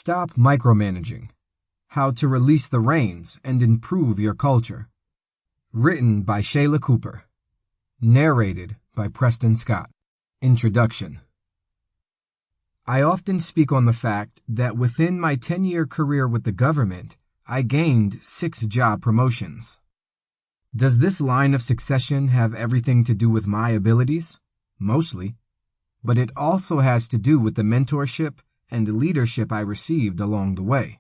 Stop Micromanaging. How to Release the Reins and Improve Your Culture. Written by Chayla Cooper. Narrated by Preston Scott. Introduction. I often speak on the fact that within my 10-year career with the government, I gained 6 job promotions. Does this line of succession have everything to do with my abilities? Mostly. But it also has to do with the mentorship and leadership I received along the way.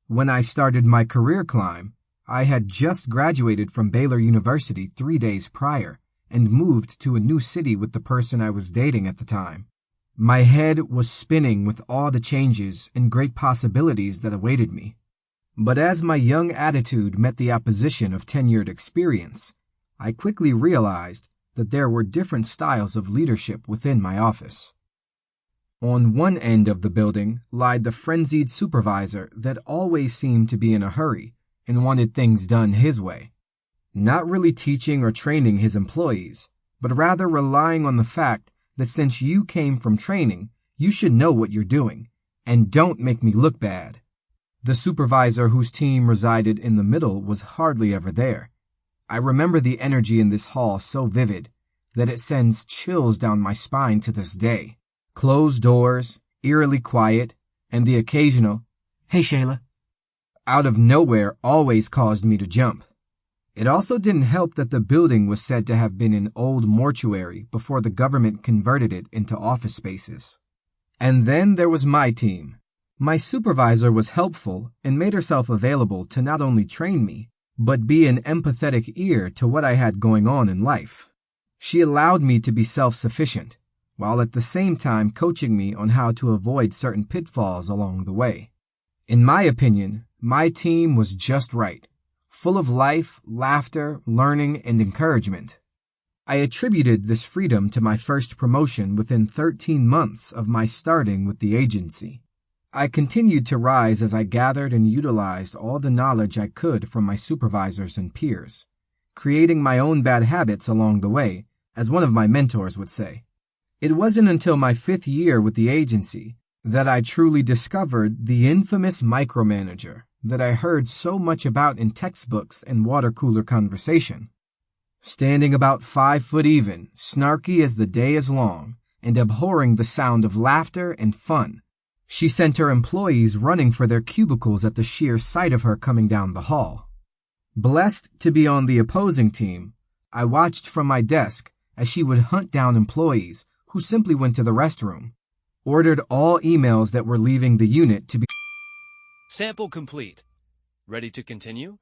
When I started my career climb, I had just graduated from Baylor University 3 days prior and moved to a new city with the person I was dating at the time. My head was spinning with all the changes and great possibilities that awaited me. But as my young attitude met the opposition of tenured experience, I quickly realized that there were different styles of leadership within my office. On one end of the building lied the frenzied supervisor that always seemed to be in a hurry and wanted things done his way, not really teaching or training his employees, but rather relying on the fact that since you came from training, you should know what you're doing, and don't make me look bad. The supervisor whose team resided in the middle was hardly ever there. I remember the energy in this hall so vivid that it sends chills down my spine to this day. Closed doors, eerily quiet, and the occasional, "Hey Chayla," out of nowhere always caused me to jump. It also didn't help that the building was said to have been an old mortuary before the government converted it into office spaces. And then there was my team. My supervisor was helpful and made herself available to not only train me, but be an empathetic ear to what I had going on in life. She allowed me to be self-sufficient, while at the same time coaching me on how to avoid certain pitfalls along the way. In my opinion, my team was just right, full of life, laughter, learning, and encouragement. I attributed this freedom to my first promotion within 13 months of my starting with the agency. I continued to rise as I gathered and utilized all the knowledge I could from my supervisors and peers, creating my own bad habits along the way, as one of my mentors would say. It wasn't until my 5th year with the agency that I truly discovered the infamous micromanager that I heard so much about in textbooks and water cooler conversation. Standing about 5 foot even, snarky as the day is long, and abhorring the sound of laughter and fun, she sent her employees running for their cubicles at the sheer sight of her coming down the hall. Blessed to be on the opposing team, I watched from my desk as she would hunt down employees who simply went to the restroom, ordered all emails that were leaving the unit to be Sample complete. Ready to continue?